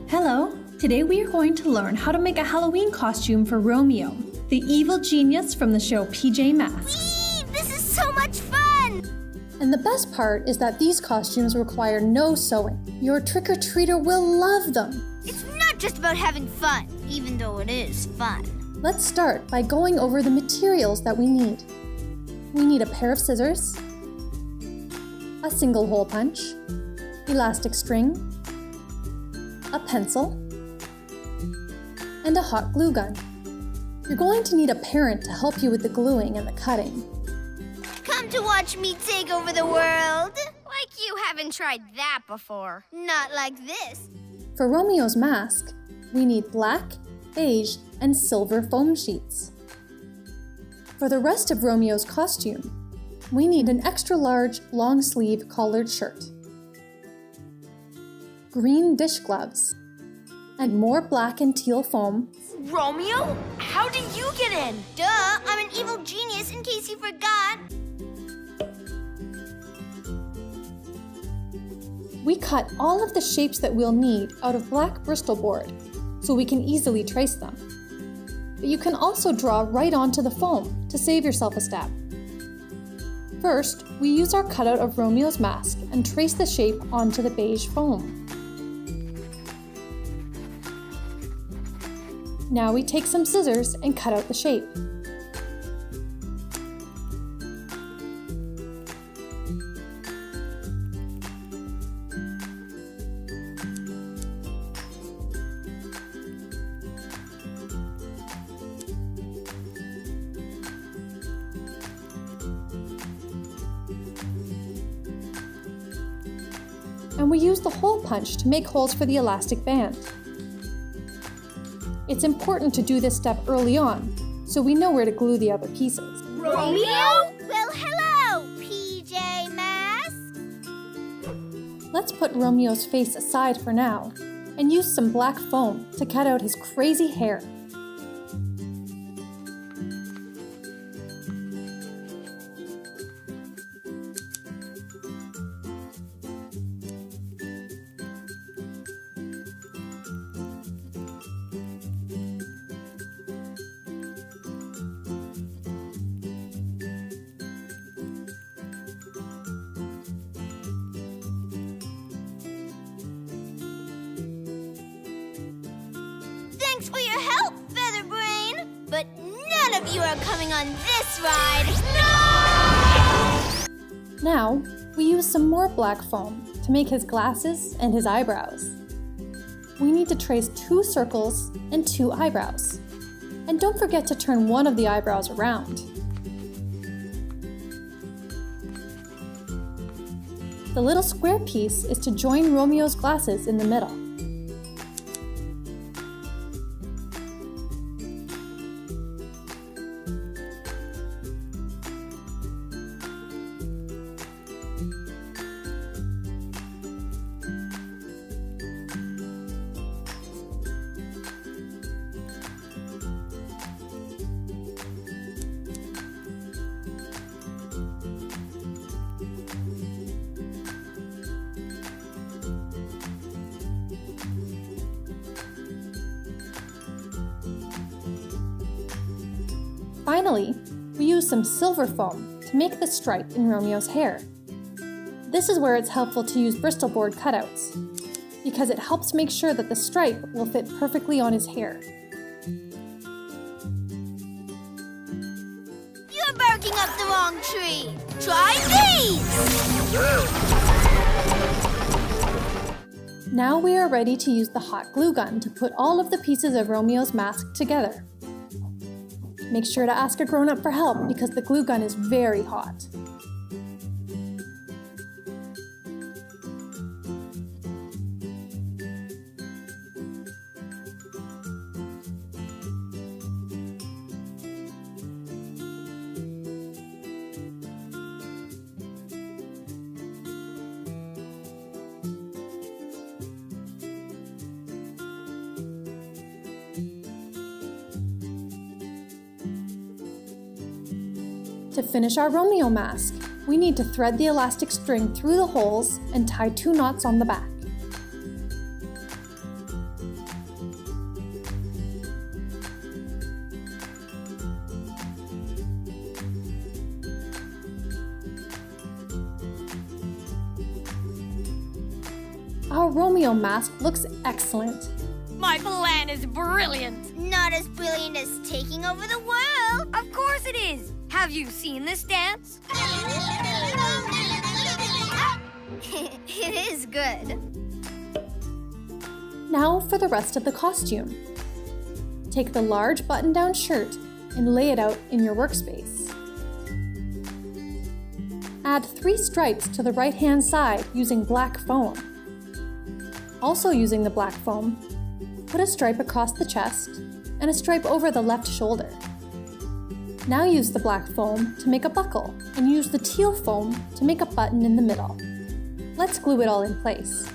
Hello! Today we are going to learn how to make a Halloween costume for Romeo, the evil genius from the show pjmasks. Whee! This is so much fun! And the best part is that these costumes require no sewing. Your trick-or-treater will love them. It's not just about having fun, even though it is fun. Let's start by going over the materials that we need. We need a pair of scissors, a single hole punch, elastic string, a pencil, and a hot glue gun. You're going to need a parent to help you with the gluing and the cutting. Come to watch me take over the world. Like you haven't tried that before. Not like this. For Romeo's mask, we need black, beige, and silver foam sheets. For the rest of Romeo's costume, we need an extra large, long sleeve collared shirt, green dish gloves, and more black and teal foam. Romeo? How did you get in? Duh, I'm an evil genius in case you forgot. We cut all of the shapes that we'll need out of black Bristol board, so we can easily trace them. But you can also draw right onto the foam to save yourself a step. First, we use our cutout of Romeo's mask and trace the shape onto the beige foam. Now we take some scissors and cut out the shape. And we use the hole punch to make holes for the elastic band. It's important to do this step early on, so we know where to glue the other pieces. Romeo? Well, hello, pjmasks. Let's put Romeo's face aside for now, and use some black foam to cut out his crazy hair. Thanks for your help, Featherbrain. But none of you are coming on this ride. No! Now, we use some more black foam to make his glasses and his eyebrows. We need to trace 2 circles and 2 eyebrows. And don't forget to turn one of the eyebrows around. The little square piece is to join Romeo's glasses in the middle. Finally, we use some silver foam to make the stripe in Romeo's hair. This is where it's helpful to use Bristol board cutouts, because it helps make sure that the stripe will fit perfectly on his hair. You're barking up the wrong tree. Try these! Now we are ready to use the hot glue gun to put all of the pieces of Romeo's mask together. Make sure to ask a grown-up for help because the glue gun is very hot. To finish our Romeo mask, we need to thread the elastic string through the holes and tie 2 knots on the back. Our Romeo mask looks excellent. My plan is brilliant. Not as brilliant as taking over the world. Of course it is. Have you seen this dance? It is good. Now for the rest of the costume. Take the large button-down shirt and lay it out in your workspace. Add 3 stripes to the right-hand side using black foam. Also using the black foam, put a stripe across the chest and a stripe over the left shoulder. Now use the black foam to make a buckle and use the teal foam to make a button in the middle. Let's glue it all in place.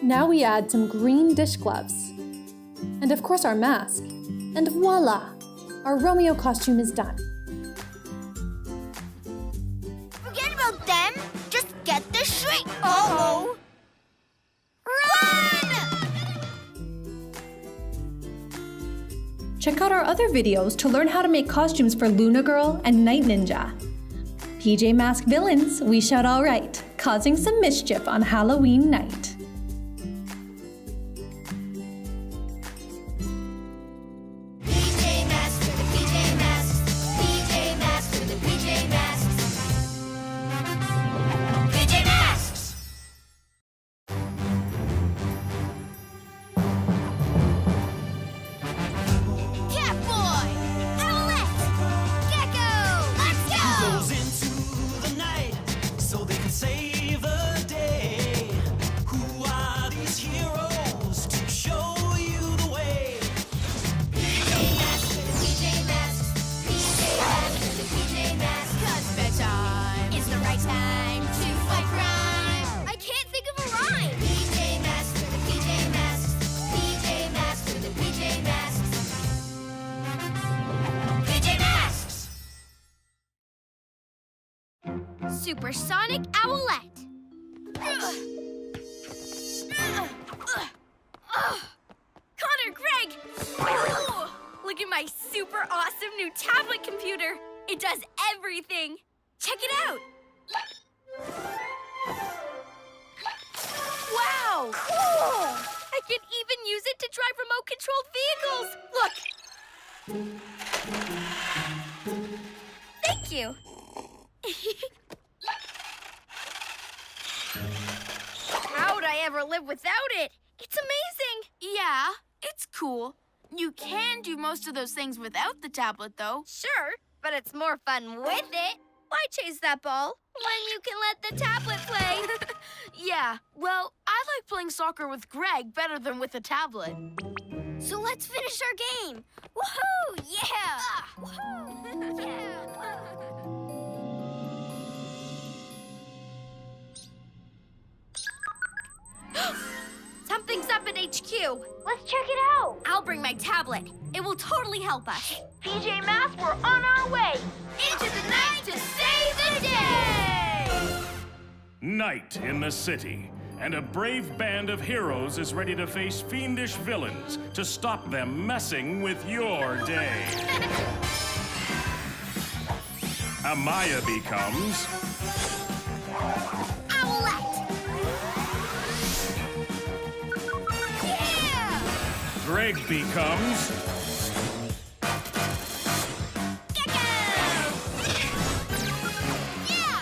Now we add some green dish gloves. And of course our mask. And voila! Our Romeo costume is done. Forget about them. Just get the shrink. Uh-oh. Run! Check out our other videos to learn how to make costumes for Luna Girl and Night Ninja. PJ Mask villains, we shout all right, causing some mischief on Halloween night. Catboy! Owlette! Gekko! Let's go! Goes into the night so they can save the day. Who are these heroes to show you the way? PJmasks for the PJmasks. PJmasks for the PJmasks. 'Cause bedtime is the right time to fight crime. I can't think of a rhyme. PJmasks for the PJmasks. PJmasks for the PJmasks. PJmasks! Supersonic Owlette. Connor, Greg! Ooh, look at my super awesome new tablet computer. It does everything. Check it out. Wow! Cool! I can even use it to drive remote-controlled vehicles. Look. Thank you. How'd I ever live without it? It's amazing. Yeah, it's cool. You can do most of those things without the tablet, though. Sure, but it's more fun with it. Why chase that ball when you can let the tablet play? Yeah, well, I like playing soccer with Greg better than with a tablet. So let's finish our game. Woohoo! Yeah! Woohoo! Yeah! Something's up at HQ. Let's check it out. I'll bring my tablet. It will totally help us. PJmasks, we're on our way. Into the night to save the day! Night in the city, and a brave band of heroes is ready to face fiendish villains to stop them messing with your day. Amaya becomes Owlette! Yeah! Greg becomes Gekko! Yeah!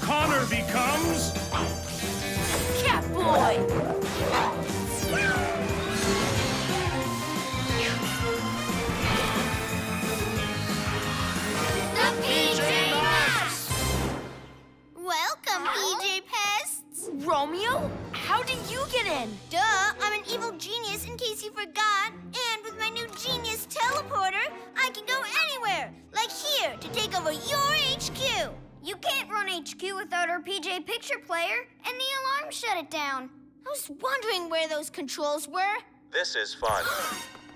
Connor becomes Catboy! The PJmasks! Welcome, PJ Pests! Romeo? How did you get in? Duh, I'm an evil genius in case you forgot. And with my new genius teleporter, I can go anywhere, like here, to take over your HQ. You can't run HQ without our PJ picture player, and the alarm shut it down. I was wondering where those controls were. This is fun.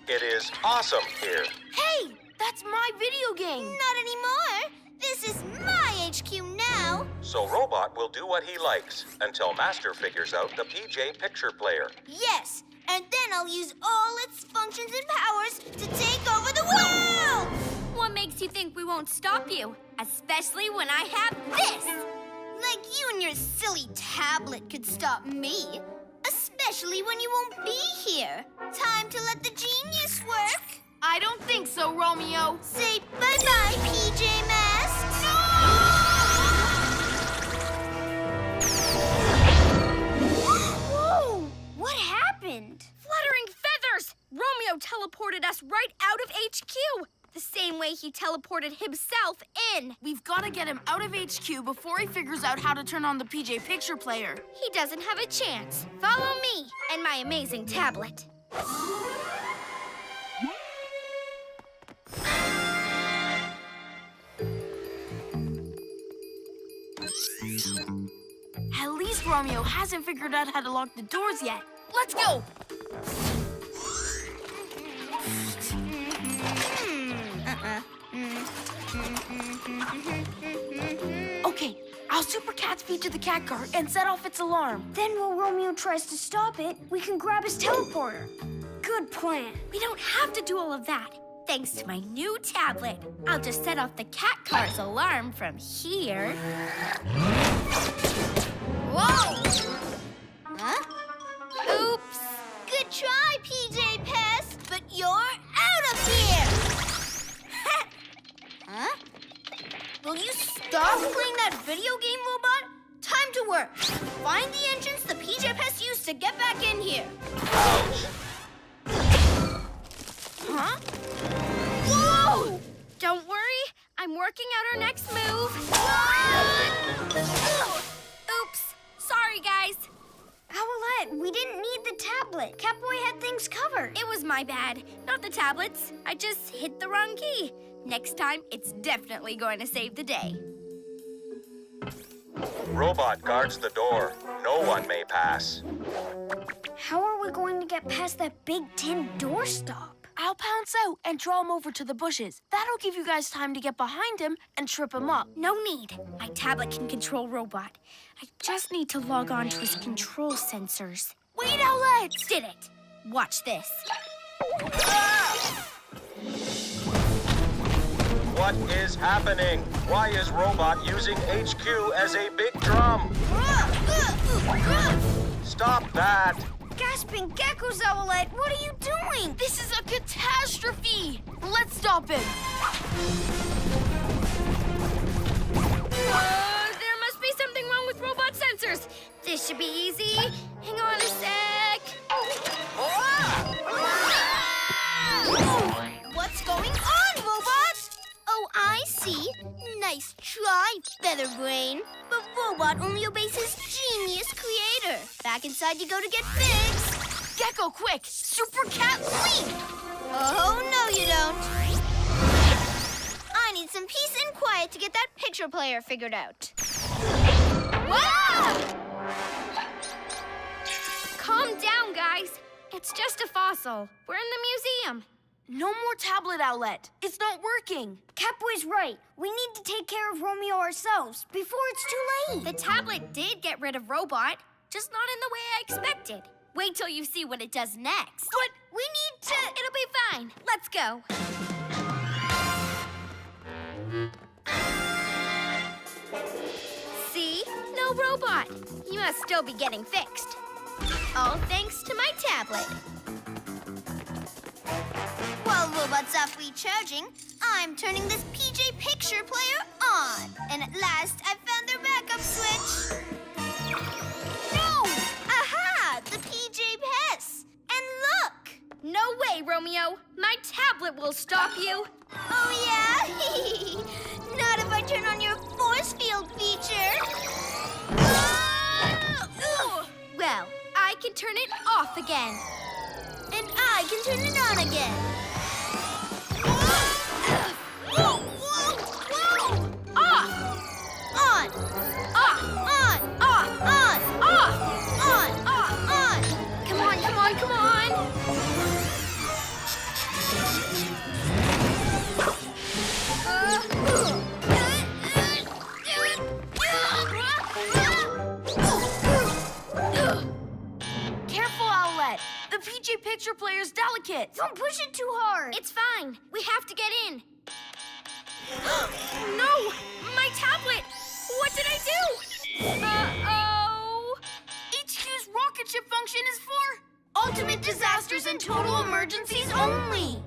It is awesome here. Hey, that's my video game. Not anymore. This is my HQ now. Romeo. So Robot will do what he likes until Master figures out the PJ picture player. Yes, and then I'll use all its functions and powers to take over the world! What makes you think we won't stop you? Especially when I have this! Like you and your silly tablet could stop me. Especially when you won't be here. Time to let the genius work. I don't think so, Romeo. Say bye-bye, pjmasks. Whoa! What happened? Fluttering feathers! Romeo teleported us right out of HQ! The same way he teleported himself in. We've got to get him out of HQ before he figures out how to turn on the PJ picture player. He doesn't have a chance. Follow me and my amazing tablet. At least Romeo hasn't figured out how to lock the doors yet. Let's go! Okay, I'll super cat speed to the cat car and set off its alarm. Then while Romeo tries to stop it, we can grab his teleporter. Good plan. We don't have to do all of that. Thanks to my new tablet, I'll just set off the cat car's alarm from here. Whoa! Huh? Oops. Good try, PJ Pest, but you're out of here! Huh? Will you stop playing that video game, Robot? Time to work. Find the entrance the PJ Pest used to get back in here. Huh? Whoa! Don't worry, I'm working out our next move. Oops. Sorry, guys. Owlette, we didn't need the tablet. Catboy had things covered. It was my bad, not the tablets. I just hit the wrong key. Next time, it's definitely going to save the day. Robot guards the door. No one may pass. How are we going to get past that big tin doorstop? I'll pounce out and draw him over to the bushes. That'll give you guys time to get behind him and trip him up. No need. My tablet can control Robot. I just need to log on to his control sensors. Wait, Owlette! Did it. Watch this. What is happening? Why is Robot using HQ as a big drum? Stop that! Gasping geckos, Owlette, what are you doing? This is a catastrophe! Let's stop him! There must be something wrong with Robot sensors. This should be easy. Hang on a sec. What's going on, Robot? Oh, I see. Nice try, Featherbrain. But Robot only obeys his genius creator. Back inside you go to get fixed. Gekko, quick! Super cat leap! Oh, no you don't. I need some peace and quiet to get that picture player figured out. Wow! Calm down, guys. It's just a fossil. We're in the museum. No more tablet, Owlette. It's not working. Catboy's right. We need to take care of Romeo ourselves before it's too late. The tablet did get rid of Robot, just not in the way I expected. Wait till you see what it does next. But we need to... It'll be fine. Let's go. See? No Robot. He must still be getting fixed. All thanks to my tablet. While Robot's off recharging, I'm turning this PJ picture player on. And at last, I found their backup switch. No! Aha! The PJ Pest! And look! No way, Romeo. My tablet will stop you. Oh, yeah? Not if I turn on your force field feature. Well, I can turn it off again. And I can turn it on again. Whoa, whoa, whoa! Off! On! Off! On! Off! On! Off! On! Off! On! Come on, come on, come on! PJ picture player's delicate. Don't push it too hard. It's fine. We have to get in. No! My tablet! What did I do? Uh-oh! HQ's rocket ship function is for ultimate disasters and total emergencies only.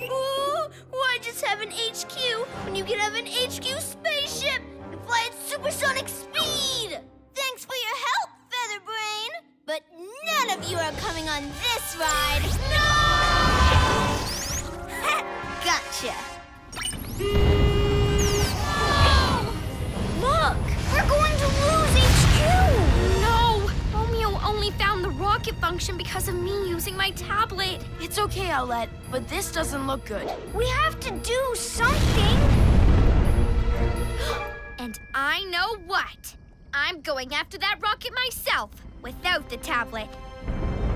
Ooh, why just have an HQ when you can have an HQ spaceship and fly at supersonic speed? Thanks for your help, Featherbrain. But none of you are coming on this ride. No! Gotcha. Look! We're going to lose HQ. No! Romeo only found the rocket function because of me using my tablet. It's okay, Owlette, but this doesn't look good. We have to do something. And I know what. I'm going after that rocket myself, without the tablet.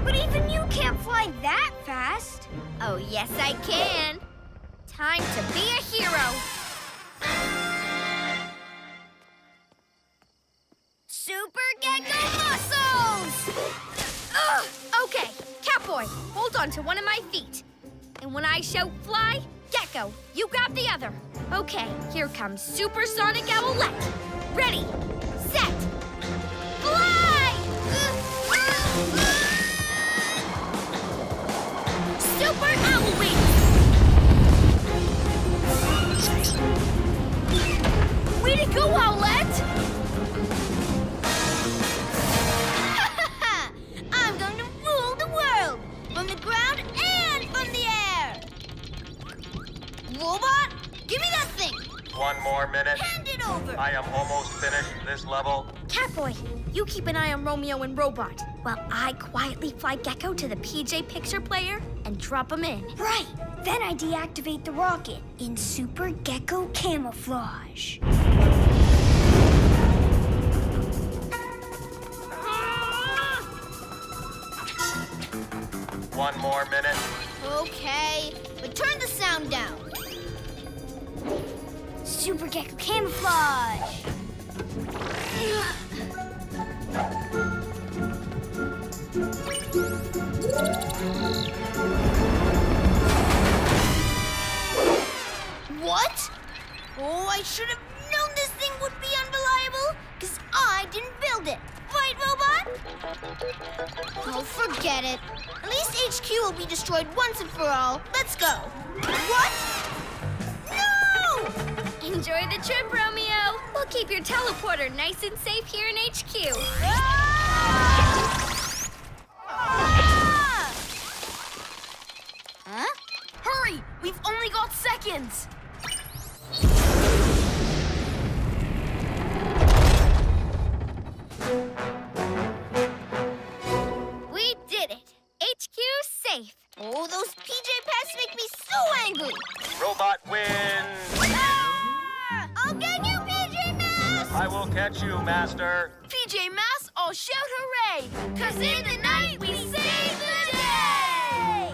But even you can't fly that fast. Oh, yes, I can. Time to be a hero. Super Gekko muscles! Ugh! Okay, Catboy, hold on to one of my feet. And when I shout fly, Gekko, you grab the other. Okay, here comes Supersonic Owlette. Ready, set, fly! Super Owl Wings! Way to go, Owlette! I'm going to rule the world! From the ground and from the air! Robot, give me that thing! 1 more minute. Hand it over! I am almost finished this level. Catboy, you keep an eye on Romeo and Robot, while I quietly fly Gekko to the PJ picture player and drop him in. Right! Then I deactivate the rocket in Super Gekko camouflage. 1 more minute. Okay, but turn the sound down. Super Gekko camouflage. What? Oh, I should have known this thing would be unreliable, because I didn't build it. Right, Robot? Oh, forget it. At least HQ will be destroyed once and for all. Let's go. What? No! Enjoy the trip, Romeo. We'll keep your teleporter nice and safe here in HQ. Ah! Huh? Hurry! We've only got seconds. We did it. HQ safe. Oh, those pjmasks make me so angry. Robot wins. Ah! I'll get you, pjmasks! I will catch you, Master. pjmasks, all shout hooray! 'Cause in the night we save the day!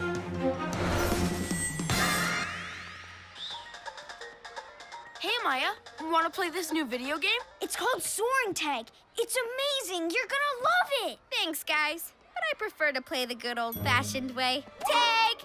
Hey, Maya, want to play this new video game? It's called Soaring Tag. It's amazing. You're gonna love it. Thanks, guys. But I prefer to play the good old-fashioned way. Tag!